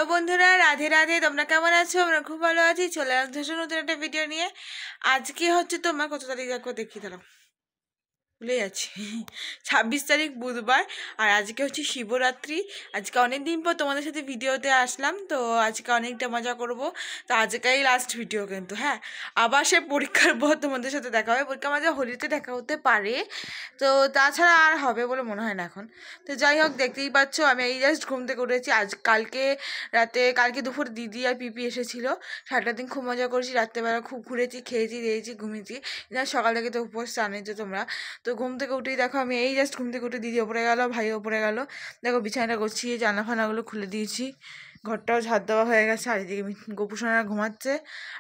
Hello বন্ধুরা, রাধে রাধে। তোমরা কেমন আছো? আমরা খুব ভালো আছি। চলে আসছো নতুন একটা ভিডিও নিয়ে। আজকে হচ্ছে তোমার কত তারিখ দেখো, দেখি দাঁড়াও, ভুলে যাচ্ছি। 26 তারিখ বুধবার, আর আজকে হচ্ছে শিবরাত্রি। আজকে অনেক দিন পর তোমাদের সাথে ভিডিওতে আসলাম, তো আজকে অনেকটা মজা করব। তো আজকেই লাস্ট ভিডিও কিন্তু, হ্যাঁ। আবার সে পরীক্ষার পর তোমাদের সাথে দেখা হবে। পরীক্ষা মাঝে হোলিতে দেখা হতে পারে, তো তাছাড়া আর হবে বলে মনে হয় না এখন। তো যাই হোক, দেখতেই পাচ্ছ আমি এই জাস্ট ঘুম থেকে উঠেছি। কালকে দুপুর দিদি আর পিপি এসেছিলো। সারাটা দিন খুব মজা করেছি, রাত্রেবেলা খুব ঘুরেছি, খেয়েছি, দিয়েছি, ঘুমিয়েছি। সকাল থেকে তো উপোস জানেই তো তোমরা। তো ঘুম থেকে উঠেই দেখো আমি এই জাস্ট ঘুম থেকে উঠে দিদি ওপরে গেল, ভাই ওপরে গেল। দেখো বিছানাটা গুছিয়ে জানলা ফানাগুলো খুলে দিয়েছি, ঘরটাও ঝাড় দেওয়া হয়ে গেছে। আর এদিকে গোপুসোনারা ঘুমাচ্ছে,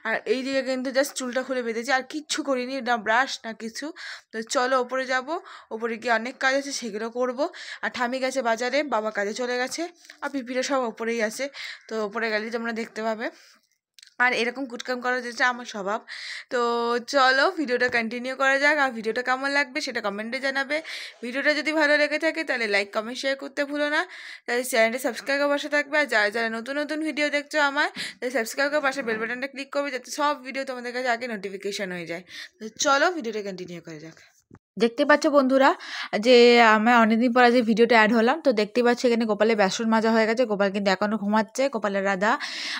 আর এইদিকে কিন্তু জাস্ট চুলটা খুলে বেঁধেছি, আর কিচ্ছু করিনি, না ব্রাশ না কিছু। তো চলো ওপরে যাব, ওপরে গিয়ে অনেক কাজ আছে, সেগুলো করব। আর ঠামি গেছে বাজারে, বাবা কাজে চলে গেছে, আর পিপিরা সব ওপরেই আছে। তো ওপরে গেলেই তোমরা দেখতে পাবে। আর এরকম কুটকাম করা যেটা আমার স্বভাব। তো চলো ভিডিওটা কন্টিনিউ করা যাক। আর ভিডিওটা কেমন লাগবে সেটা কমেন্টে জানাবে। ভিডিওটা যদি ভালো লেগে থাকে তাহলে লাইক কমেন্ট শেয়ার করতে ভুলো না। তাহলে চ্যানেলটা সাবস্ক্রাইব করে পাশে থাকবে। আর যারা যারা নতুন নতুন ভিডিও দেখছো আমার, তাহলে সাবস্ক্রাইব করে পাশে বেল বাটনটা ক্লিক করবে, যাতে সব ভিডিও তোমাদের কাছে আগে নোটিফিকেশন হয়ে যায়। তো চলো ভিডিওটা কন্টিনিউ করা যাক। দেখতে পাচ্ছ বন্ধুরা যে আমি অনেকদিন পর যে ভিডিওটা অ্যাড হলাম। তো দেখতেই পাচ্ছি এখানে গোপালের বেসন মাজা হয়ে গেছে। গোপাল কিন্তু এখনও ঘুমাচ্ছে, গোপালের রাধা।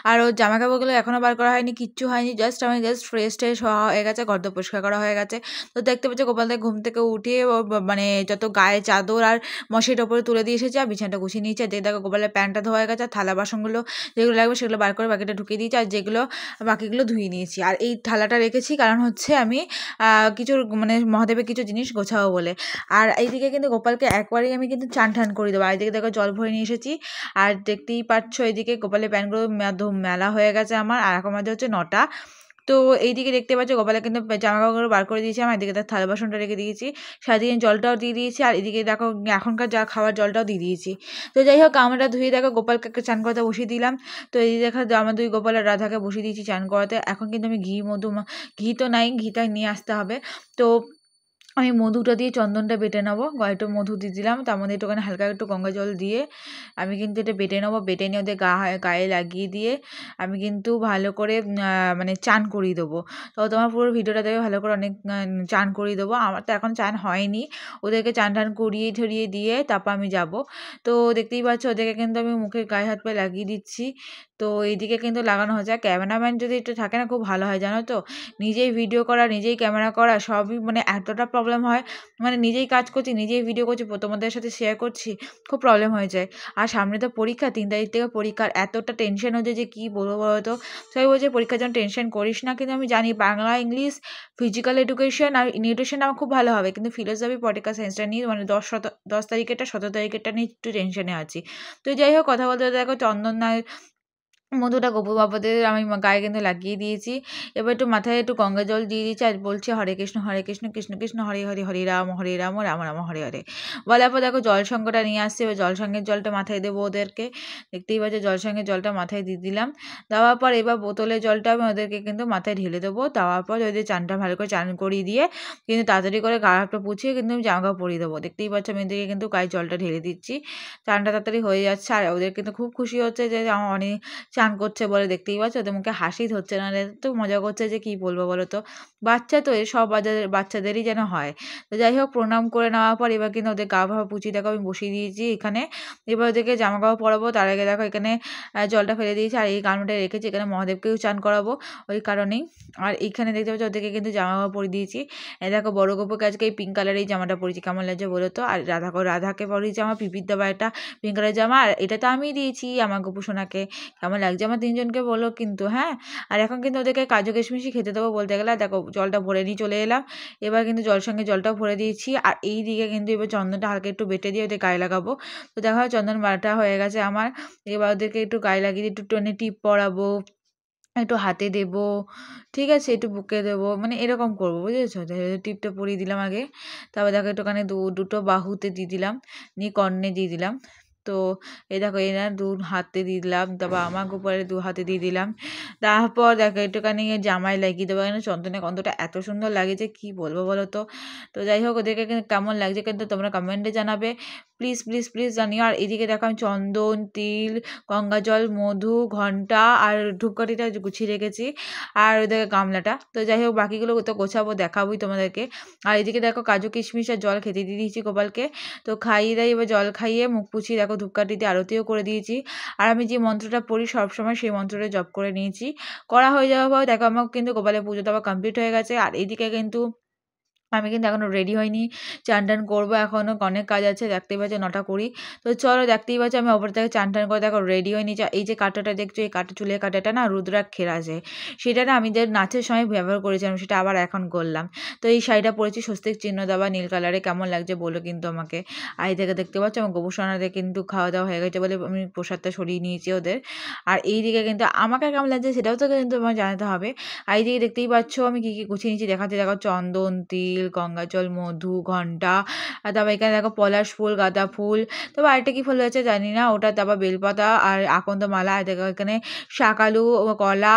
আর ওর জামা কাপড়গুলো এখনও বার করা হয়নি, কিচ্ছু হয়নি। আমি জাস্ট ফ্রেশ ট্রেশ হওয়া হয়ে গেছে, গর্দ পরিষ্কার করা হয়ে গেছে। তো দেখতে পাচ্ছি গোপালদের ঘুম থেকে উঠিয়ে ও মানে যত গায়ে চাদর আর মশারির ওপরে তুলে দিয়ে এসেছে, আর বিছানাটা গুছিয়ে নিয়েছে। দেখো গোপালের প্যান্টটা ধোয়া হয়ে গেছে, আর থালা বাসনগুলো যেগুলো লাগবে সেগুলো বার করে বাকিটা ঢুকিয়ে দিয়েছি, আর বাকিগুলো ধুয়ে নিয়েছি। আর এই থালাটা রেখেছি কারণ হচ্ছে আমি কিছু মানে মহাদেবের কিছু জিনিস গোছাবো বলে। আর এইদিকে কিন্তু গোপালকে একবারেই আমি কিন্তু চান ঠান করে দেবো। আর এদিকে দেখো জল ভরে নিয়ে এসেছি। আর দেখতেই পাচ্ছ এইদিকে গোপালের প্যান্টগুলো মেলা হয়ে গেছে আমার, আর এখন মাঝে হচ্ছে 9টা। তো এইদিকে দেখতে পাচ্ছ গোপালে কিন্তু জামা কাপড়গুলো বার করে দিয়েছি। আমার এদিকে তার থালা বাসনটা রেখে দিয়েছি, সারাদিন জলটাও দিয়ে দিয়েছি। আর এদিকে দেখো এখনকার যা খাওয়ার জলটাও দিয়ে দিয়েছি। তো যাই হোক আমরা ধুয়ে দেখো গোপালকে চান করাতে বসিয়ে দিলাম। তো এই দেখো আমার দুই গোপালের রাধাকে বসিয়ে দিয়েছি চান করাতে। এখন কিন্তু আমি ঘি তো নাই, ঘিটা নিয়ে আসতে হবে। তো আমি মধুটা দিয়ে চন্দনটা বেটে নেবো, একটু মধু দিয়ে দিলাম, তার মধ্যে একটুখানি হালকা একটু গঙ্গা জল দিয়ে আমি কিন্তু এটা বেটে নেবো। বেটে নিয়ে ওদের গায়ে লাগিয়ে দিয়ে আমি কিন্তু ভালো করে মানে চান করিয়ে দেবো। তো তোমার পুরো ভিডিওটা দেখে ভালো করে অনেক চান করিয়ে দেবো। আমার তো এখন চান হয়নি, ওদেরকে চান টান করিয়ে ঠরিয়ে দিয়ে তারপর আমি যাব। তো দেখতেই পাচ্ছ ওদেরকে কিন্তু আমি মুখে গায়ে হাত পায়ে লাগিয়ে দিচ্ছি। তো এইদিকে কিন্তু লাগানো হচ্ছে। ক্যামেরাম্যান যদি একটু থাকে না খুব ভালো হয়, জানো তো। নিজেই ভিডিও করা, নিজেই ক্যামেরা করা, সবই মানে এতটা প্রবলেম হয়। মানে নিজেই কাজ করছি, নিজেই ভিডিও করছি, তোমাদের সাথে শেয়ার করছি, খুব প্রবলেম হয়ে যায়। আর সামনে তো পরীক্ষা, 3 তারিখ থেকে পরীক্ষার এতটা টেনশন হচ্ছে যে কী বলবো বলো তো। সবাই বলছে পরীক্ষার জন্য টেনশন করিস না, কিন্তু আমি জানি বাংলা, ইংলিশ, ফিজিক্যাল এডুকেশন আর নিউট্রিশন আমার খুব ভালো হবে, কিন্তু ফিলোসফি পলিটিক্যাল সায়েন্সটা নিয়ে মানে 10 তারিখেরটা 17 তারিখেরটা নিয়ে একটু টেনশনে আছি। তো যাই হোক, কথা বলতে দেখো চন্দন মধুটা গোপু বাবাদের আমি গায়ে কিন্তু লাগিয়ে দিয়েছি। এবার একটু মাথায় একটু গঙ্গা জল দিয়ে দিয়েছি, আর বলছি হরে কৃষ্ণ কৃষ্ণ কৃষ্ণ হরে হরে, হরে রাম রাম রাম হরে হরে। বলার পর দেখো জল সঙ্গটা নিয়ে আসছে। এবার জল সঙ্গের জলটা মাথায় দেবো ওদেরকে। দেখতেই পাচ্ছ জল সঙ্গের জলটা মাথায় দিয়ে দিলাম। দেওয়ার পর এবার বোতলের জলটা আমি ওদেরকে কিন্তু মাথায় ঢেলে দেবো। দেওয়ার পর ওদের চানটা ভালো করে চান করিয়ে দিয়ে কিন্তু তাড়াতাড়ি করে গা হাতটা পুছিয়ে কিন্তু আমি জামা কাপড় পরিয়ে দেবো। দেখতেই পাচ্ছ আমি এদিকে কিন্তু গায়ে জলটা ঢেলে দিচ্ছি, চানটা তাড়াতাড়ি হয়ে যাচ্ছে। আর ওদের কিন্তু খুব খুশি হচ্ছে যে আমার অনেক চান করছে বলে। দেখতেই পাচ্ছ ওদের মুখে হাসি ধরছে না, তো মজা করছে যে কী বলবো বলো তো। বাচ্চা তো সব বাচ্চাদেরই যেন হয়। তো যাই হোক, প্রণাম করে নেওয়ার পর এবার কিন্তু ওদের গা ভাবা পুচিয়ে দেখো আমি বসিয়ে দিয়েছি এখানে। এবার ওদেরকে জামা কাপড় পরাবো, তার আগে দেখো এখানে জলটা ফেলে দিয়েছি, আর এই গামলাটা রেখেছি এখানে মহাদেবকেও চান করাবো ওই কারণেই। আর এইখানে দেখতে পাচ্ছি ওদেরকে কিন্তু জামা কাপড় পরিয়ে দিয়েছি। দেখো বড় গোপুকে আজকে এই পিঙ্ক কালারের এই জামাটা পরেছি, কেমন লাগছে বলো তো। আর রাধাকে পরিয়েছি আমার পিপির দেওয়া একটা পিঙ্ক কালারের জামা, আর এটা তো আমি দিয়েছি আমার গোপু সোনাকে। কেমন লাগছে আমার 3জনকে বলো কিন্তু, হ্যাঁ। আর এখন কিন্তু ওদেরকে কাজু কিশমিশই খেতে দেবো বলতে গেলে। দেখো জলটা ভরে নিয়ে চলে এলাম। এবার কিন্তু সঙ্গে জলটাও ভরে দিয়েছি। আর এই দিকে কিন্তু এবার চন্দনটা হালকা একটু বেটে দিয়ে ওদের গায়ে লাগাবো। তো দেখো চন্দন বাটা হয়ে গেছে আমার। এবার ওদেরকে একটু গায়ে লাগিয়ে একটু টেনে টিপ পরাবো, একটু হাতে দেবো, ঠিক আছে, একটু বুকে দেবো, মানে এরকম করবো, বুঝেছো। টিপটা পরিয়ে দিলাম আগে। তারপর দেখো একটুখানি দুটো বাহুতে দিয়ে দিলাম, নিয়ে কর্নে দিয়ে দিলাম। তো এই দেখো এনার 2 হাতে দিয়ে দিলাম, তারপর আমার উপরে 2 হাতে দিয়ে দিলাম। তারপর দেখো একটুখানি জামায় লাগিয়ে দেবো। এখানে চন্দনের গন্ধটা এত সুন্দর লাগে যে কী বলবো বলো তো। তো যাই হোক ওদেরকে কেমন লাগছে কিন্তু তোমরা কমেন্টে জানাবে। প্লিজ প্লিজ প্লিজ জানিও। আর এদিকে দেখো আমি চন্দন, তিল, গঙ্গাজল, মধু, ঘন্টা আর ধূপকাঠিটা গুছিয়ে রেখেছি, আর ওদিকে গামলাটা। তো যাই হোক বাকিগুলো তো গোছাবো, দেখাবোই তোমাদেরকে। আর এদিকে দেখো কাজু কিশমিশ আর জল খেতে দিয়ে দিয়েছি গোপালকে। তো খাইয়ে দেয়, এবার জল খাইয়ে মুখ পুছিয়ে দেখো ধূপকাঠিতে আরতিও করে দিয়েছি। আর আমি যে মন্ত্রটা পড়ি সবসময় সেই মন্ত্রটা জপ করে নিয়েছি। করা হয়ে যাওয়ার পর দেখো আমার কিন্তু গোপালের পুজো দেওয়া কমপ্লিট হয়ে গেছে। আর এইদিকে কিন্তু আমি কিন্তু এখনো রেডি হইনি, চান টান করবো, এখনো অনেক কাজ আছে, দেখতেই পাচ্ছ 9টা 20। তো চলো দেখতেই পাচ্ছ আমি ওপর থেকে চান টান করে দেখো রেডি হইনি। এই যে কাঁটাটা দেখছো, এই চুলের কাঁটাটা না রুদ্রাক্ষের আছে, সেটা না আমি যে নাচের সময় ব্যবহার করেছিলাম, সেটা আবার এখন করলাম। তো এই শাড়িটা পরেছি স্বস্তিক চিহ্ন দেওয়া নীল কালারে, কেমন লাগছে বলো কিন্তু আমাকে। আর এই থেকে দেখতে পাচ্ছ আমার গোবরসোনাদের কিন্তু খাওয়া দাওয়া হয়ে গেছে বলে আমি প্রসাদটা সরিয়ে নিয়েছি ওদের। আর এই দিকে কিন্তু আমাকে কেমন লাগছে সেটাও তো কিন্তু আমার জানাতে হবে। আর এইদিকে দেখতেই পাচ্ছ আমি কী কী গুছিয়ে নিয়েছি দেখাতে, দেখো চন্দন, তিল, গঙ্গাজল, মধু, ঘন্টা, আর তারপর এখানে দেখো পলাশ ফুল, গাঁদা ফুল, তারপর আরেকটা কী ফুল আছে জানি না ওটা, তারপর বেলপাতা আর আকন্দ মালা। আর দেখো এখানে শাকালু, কলা,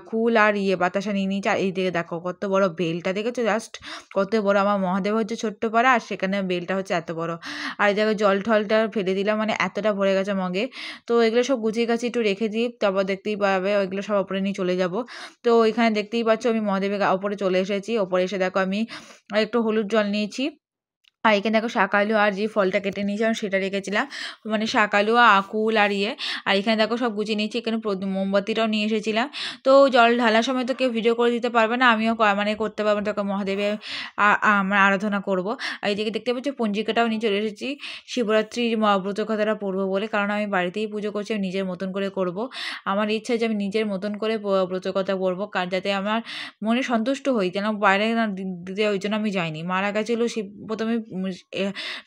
কুল আর বাতাসা নিয়ে নিয়েছি। আর এইদিকে দেখো কত বড় বেলটা, দেখেছো জাস্ট কত বড়। আমার মহাদেব হচ্ছে ছোট্ট পাড়া, আর সেখানে বেলটা হচ্ছে এত বড়। আর এই দেখো জল ঠলটা ফেলে দিলাম, মানে এতটা ভরে গেছে মগে। তো এগুলো সব গুছিয়ে গাছিয়ে একটু রেখে দিই, তারপর দেখতেই পাবে ওইগুলো সব ওপরে নিয়ে চলে যাব। তো এখানে দেখতেই পাচ্ছ আমি মহাদেবের ওপরে চলে এসেছি। ওপরে এসে দেখো আমি একটু হলুদ জল নিয়েছি। আর এখানে দেখো শাকালু আর যে ফলটা কেটে নিয়েছিলাম সেটা রেখেছিলাম, মানে শাকালু, আকুল আর আর এখানে দেখো সব গুছিয়ে নিয়েছি। এখানে মোমবাতিটাও নিয়ে এসেছিলাম। তো জল ঢালার সময় তো কেউ ভিডিও করে দিতে পারবে না, আমিও মানে করতে পারবো না, তখন মহাদেবের আমরা আরাধনা করবো। আর এইদিকে দেখতে পাচ্ছি পঞ্জিকাটাও নিয়ে চলে এসেছি, শিবরাত্রির ব্রত কথাটা পড়বো বলে, কারণ আমি বাড়িতেই পুজো করছি, আমি নিজের মতন করে করব। আমার ইচ্ছা যে আমি নিজের মতন করে ব্রত কথা পড়বো, কারণ যাতে আমার মনে সন্তুষ্ট হই, যেন বাইরে না দিতে, ওই জন্য আমি যাইনি। মারা গেছিলো শিব, প্রথমে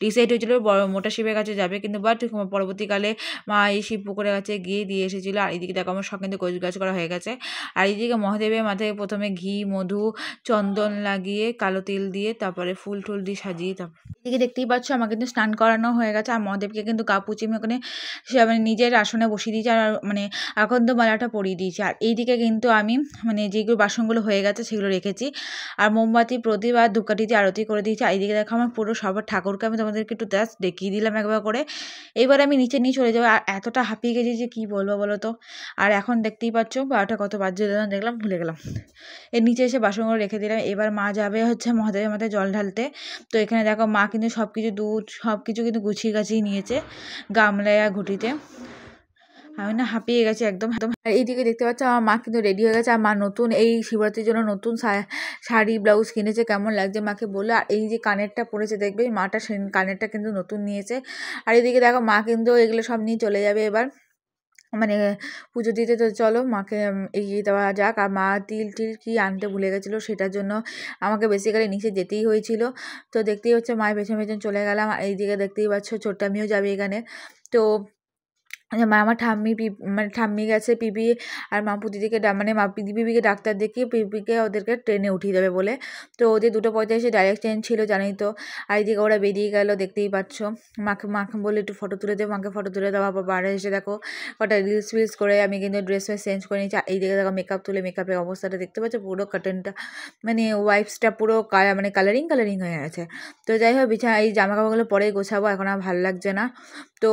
ডিসাইড হয়েছিল বড় মোটা শিবের কাছে যাবে, কিন্তু বাট পরবর্তীকালে মা এই শিব পুকুরের কাছে গিয়ে দিয়ে এসেছিলো। আর এদিকে দেখো আমার সব কিন্তু গাছ করা হয়ে গেছে। আর এইদিকে মহাদেবের মাথায় প্রথমে ঘি, মধু, চন্দন লাগিয়ে কালো তিল দিয়ে তারপরে ফুল টুল দিয়ে সাজিয়ে, তারপর এদিকে দেখতেই পাচ্ছ আমার কিন্তু স্নান করানো হয়ে গেছে। আর মহাদেবকে কিন্তু কাপুচি ওখানে সে মানে নিজের আসনে বসিয়ে দিয়েছে, আর মানে আকন্দ মালাটা পরিয়ে দিয়েছে। আর এইদিকে কিন্তু আমি মানে যেগুলো বাসনগুলো হয়ে গেছে সেগুলো রেখেছি, আর মোমবাতি, প্রদীপ আর ধূপকাঠিতে আরতি করে দিয়েছি। আর এইদিকে দেখো আমার পুরো সবার ঠাকুরকে আমি তোমাদেরকে একটু জাস্ট দেখিয়ে দিলাম একবার করে। এইবার আমি নিচে নিয়ে চলে যাবো। আর এতটা হাঁপিয়ে গেছি যে কী বলবো বলো তো। আর এখন দেখতেই পাচ্ছ 12টা কত বাজে দেখলাম, ভুলে গেলাম। এর নিচে এসে বাসনগুলো রেখে দিলাম। এবার মা যাবে হচ্ছে মহাদেবের মাথায় জল ঢালতে। তো এখানে দেখো মা কিন্তু সব কিছু দুধ সব কিছু কিন্তু গুছিয়ে গাছিয়ে নিয়েছে গামলায় আর ঘুটিতে। আমি না হাঁপিয়ে গেছি একদম একদম। আর এইদিকে দেখতে পাচ্ছ আমার মা কিন্তু রেডি হয়ে গেছে। আর মা নতুন এই শিবরাত্রির জন্য নতুন শাড়ি ব্লাউজ কিনেছে, কেমন লাগছে মাকে বলে। আর এই যে কানেরটা পরেছে দেখবে, মাটা কানেরটা কিন্তু নতুন নিয়েছে। আর এদিকে দেখো মা কিন্তু এগুলো সব নিয়ে চলে যাবে এবার মানে পুজো দিতে। তো চলো মাকে এগিয়ে দেওয়া যাক। আর মা তিল টিল কি আনতে ভুলে গেছিলো, সেটার জন্য আমাকে বেসিক্যালি নিচে যেতেই হয়েছিল। তো দেখতেই হচ্ছে মায়ের পেছন পেছন চলে গেলাম। আর এইদিকে দেখতেই পাচ্ছ ছোট্ট আমিও যাবে এখানে। তো আমার ঠাম্মি মানে ঠাম্মি গেছে পিপি আর মাপু দিদিকে মানে পিপিকে ডাক্তার দেখিয়ে পিপিকে ওদেরকে ট্রেনে উঠিয়ে দেবে বলে। তো ওদের 2:45 ডাইরেক্ট ট্রেন ছিল জানোই তো। আর এইদিকে ওরা বেরিয়ে গেল, দেখতেই পাচ্ছ। মাকে বলে একটু ফটো তুলে দেবো, মাকে ফটো তুলে দেওয়া, বাইরে এসে দেখো কটা রিলস ফিলস করে আমি কিন্তু ড্রেস ফ্রেস চেঞ্জ করে নিচ্ছি। এইদিকে দেখো মেকআপ তুলে, মেকআপের অবস্থাটা দেখতে পাচ্ছ, পুরো কার্টেনটা মানে ওয়াইপসটা পুরো মানে কালারিং হয়ে গেছে। তো যাই হোক এই জামা কাপড়গুলো পরেই গোছাবো, এখন আর ভালো লাগছে না। তো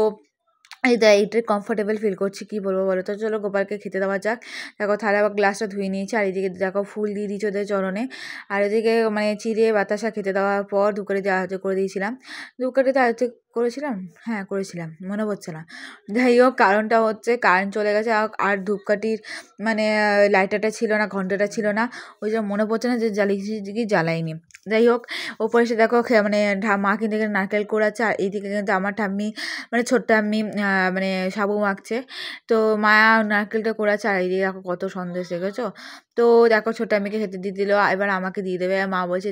এইটা কমফোর্টেবল ফিল করছি, কী বলবো বলো। তো চলো গোপালকে খেতে দেওয়া যাক। দেখো থালা বা গ্লাসটা ধুয়ে নিয়েছি। আর এদিকে দেখো ফুল দিয়ে দিয়েছি ওদের চরণে। আর এদিকে মানে চিড়ে বাতাসা খেতে দেওয়ার পর ধূপকাঠিতে আরতি করে দিয়েছিলাম। ধূপকাঠিতে আরতি করেছিলাম, হ্যাঁ করেছিলাম, মনে পড়ছে না। যাই হোক কারণটা হচ্ছে কারেন্ট চলে গেছে, আর ধূপকাঠির মানে লাইটারটা ছিল না, ঘন্টাটা ছিল না, ওই জন্য মনে পড়ছে না যে জ্বালিয়েছি কি জ্বালাইনি। যাই হোক ওপরে এসে দেখো মানে মা কিন্তু এখানে নারকেল কুড়াচ্ছে। আর এইদিকে কিন্তু আমার ঠাম্মি মানে ছোট্ট আম্মি মানে সাবু মাখছে। তো মা নারকেলটা কুড়াচ্ছে। আর এইদিকে দেখো কত সন্দেশ দেখেছো। তো দেখো ছোট আম্মিকে খেতে দিয়ে দিল, এবার আমাকে দিয়ে দেবে। মা বলছে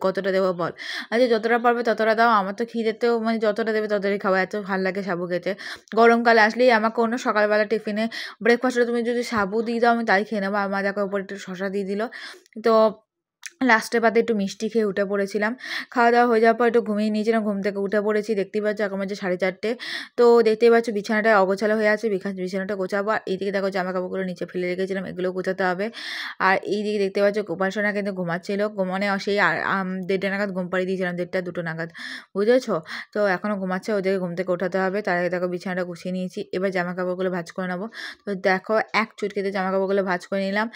কতটা দেবো বল। আচ্ছা যতটা পারবে ততটা দাও, আমার তো খিদেতেও মানে যতটা দেবে ততটাই খাওয়া, এত ভালো লাগে সাবু খেতে। গরমকালে আসলেই আমাকে অন্য সকালবেলা টিফিনে ব্রেকফাস্টে তুমি যদি সাবু দিয়ে দাও আমি তাই খেয়ে নেবো। আমার দেখো উপরে একটু শশা দিয়ে দিল। তো লাস্টের পাতে একটু মিষ্টি খেয়ে উঠে পড়েছিলাম। খাওয়া দাওয়া হয়ে যাওয়ার পর একটু ঘুমিয়ে নিয়েছিলাম, ঘুম থেকে উঠে পড়েছি। দেখতেই পাচ্ছ এখন বাজে 4:30। তো দেখতেই পাচ্ছ বিছানাটা অগোছালো হয়ে আছে, বিছানাটা গোছাবো। আর এইদিকে দেখো জামা কাপড়গুলো নিচে ফেলে রেখেছিলাম, এগুলো গোছাতে হবে। আর এইদিকে দেখতে পাচ্ছ গোপাল সোনা কিন্তু ঘুমাচ্ছিল, ঘুমানে সেই 1:30 নাগাদ ঘুম পাড়িয়ে দিয়েছিলাম, 1:30-2 নাগাদ, বুঝেছো? তো এখনও ঘুমাচ্ছে, ওদেরকে ঘুম থেকে ওঠাতে হবে। তার আগে দেখো বিছানাটা গুছিয়ে নিয়েছি, এবার জামা কাপড়গুলো ভাঁজ করে নেবো। তো দেখো এক চুটকিতে জামা কাপড়গুলো ভাঁজ করে নিলাম।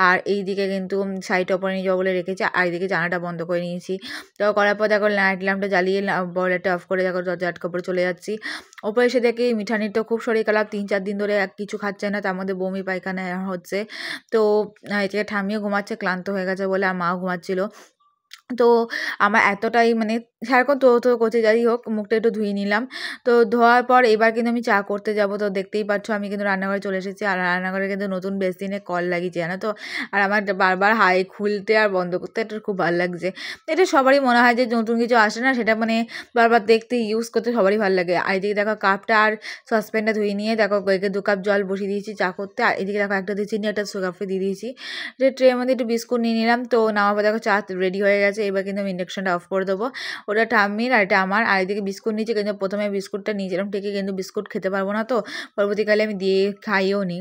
আর এইদিকে কিন্তু সাইড ওপরে নিয়ে যাবো বলে রেখেছি, আর এইদিকে জানালাটা বন্ধ করে নিয়েছি। তো করার পর দেখো লাইট ল্যাম্পটা জ্বালিয়ে বয়লারটা অফ করে দেখো দরজা আটকা পরে চলে যাচ্ছি। ওপরে এসে দেখি মিঠানির তো খুব শরীর খারাপ, 3-4 দিন ধরে কিছু খাচ্ছে না, তার মধ্যে বমি পায়খানা হচ্ছে। তো এদিকে ঠাম্মিও ঘুমাচ্ছে, ক্লান্ত হয়ে গেছে বলে, আর মাও ঘুমাচ্ছিল। তো আমার এতটাই মানে সারাক্ষণ তো করছে, যাই হোক মুখটা একটু ধুয়ে নিলাম। তো ধোয়ার পর এবার কিন্তু আমি চা করতে যাব। তো দেখতেই পাচ্ছ আমি কিন্তু রান্নাঘরে চলে এসেছি, আর রান্নাঘরে কিন্তু নতুন বেসিনে কল লাগিয়েছি, জানো তো। আর আমার বারবার হাই খুলতে আর বন্ধ করতে এটা খুব ভালো লাগছে। এটা সবারই মনে হয় যে নতুন কিছু আসে না, সেটা মানে বারবার দেখতে ইউজ করতে সবারই ভালো লাগে। আর এদিকে দেখো কাপটা আর সসপ্যানটা ধুয়ে নিয়ে দেখো কয়েকে 2 কাপ জল বসিয়ে দিয়েছি চা করতে। আর এদিকে দেখো একটা দিয়ে চিনি, একটা সুগার ফ্রি দিয়ে দিয়েছি। যে ট্রের মধ্যে একটু বিস্কুট নিয়ে নিলাম। তো নেওয়ার পর দেখো চা রেডি হয়ে গেছে, এবার কিন্তু আমি ইন্ডাকশনটা অফ করে দেবো। ওটা ঠাম্মির আর এটা আমার। আর এদিকে বিস্কুট নিয়েছি, কিন্তু প্রথমে বিস্কুটটা নিয়েছিলাম ঠিকই, কিন্তু বিস্কুট খেতে পারবো না, তো পরবর্তীকালে আমি দিয়ে খাইও নি,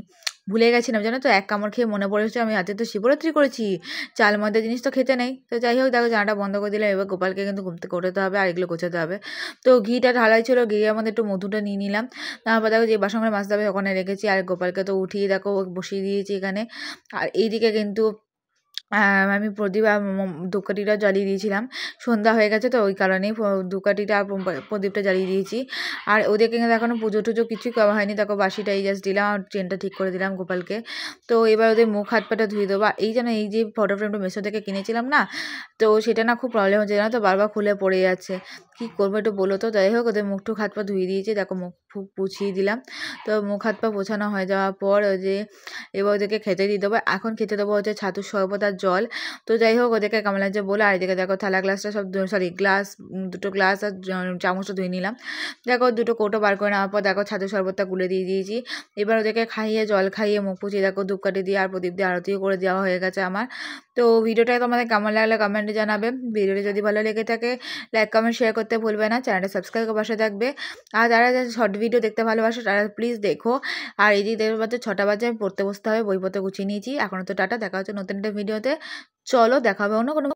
ভুলে গেছিলাম জানো তো। এক কামড় খেয়ে মনে পড়েছে আমি আজকে তো শিবরাত্রি করেছি, চাল ময়দা জিনিস তো খেতে নেই। তো যাই হোক দেখো জানাটা বন্ধ করে দিলাম, এবার গোপালকে কিন্তু ঘুম থেকে ওঠাতে হবে, আর এগুলো গোছাতে হবে। তো ঘিটা ঢালাই ছিল, ঘিয়ের মধ্যে একটু মধুটা নিয়ে নিলাম। তারপর দেখো যে বাসনগুলো মাজতে হবে ওখানে রেখেছি, আর গোপালকে তো উঠিয়ে দেখো বসিয়ে দিয়েছি এখানে। আর এইদিকে কিন্তু আমি প্রদীপ আর ধূপকাঠিটা জ্বালিয়ে দিয়েছিলাম, সন্ধ্যা হয়ে গেছে তো ওই কারণেই ধূপকাঠিটা আর প্রদীপটা জ্বালিয়ে দিয়েছি। আর ওদেরকে কিন্তু এখনও পুজো টুজো কিছুই করা হয়নি, দেখো বাসিটাই জাস্ট দিলাম আর ট্রেনটা ঠিক করে দিলাম গোপালকে। তো এবার ওদের মুখ হাত পাটা ধুয়ে দেবো। এই যেন এই যে ফটো ফ্রেমটা মেশো থেকে কিনেছিলাম না, তো সেটা না খুব প্রবলেম হচ্ছে জানো তো, বারবার খুলে পড়ে যাচ্ছে, কী করবো একটু বলো তো। যাই হোক ওদের মুখ টুক হাত পা ধুয়ে দিয়েছি, দেখো মুখ ফুক পুছিয়ে দিলাম। তো মুখ হাত পা পোছানো হয়ে যাওয়ার পর ওই যে এবার ওদেরকে খেতে দিয়ে দেবো। এখন খেতে দেবো হচ্ছে ছাতুর শরবত আর জল। তো যাই হোক ওদেরকে কেমন লাগছে বলে, আর এদিকে দেখো থালা গ্লাসটা সব সরি গ্লাস, 2টো গ্লাস আর চামচটা ধুয়ে নিলাম। দেখো 2টো কৌটো বার করে নেওয়ার পর দেখো ছাতুর শরবতটা গুলে দিয়ে দিয়েছি। এবার ওদেরকে খাইয়ে জল খাইয়ে মুখ পুছিয়ে দেখো ধূপকাঠি দিয়ে আর প্রদীপ দিয়ে আরতিও করে দেওয়া হয়ে গেছে আমার। তো ভিডিওটা তোমাদের কেমন লাগলে কমেন্টে জানাবে। ভিডিওটি যদি ভালো লেগে থাকে লাইক কমেন্ট শেয়ার করতে ভুলবে না, চ্যানেলটা সাবস্ক্রাইব করে পাশে থাকবে। আর যারা যারা শর্ট ভিডিও দেখতে ভালোবাসে তারা প্লিজ দেখো। আর এই দিকে দেখতে পাচ্ছ 6টা বাজে, পড়তে বসতে হবে, বইপত্র গুছিয়ে নিয়েছি। এখনও তো টাটা, দেখা হচ্ছে নতুন একটা ভিডিওতে। চলো দেখা হবে অন্য কোনো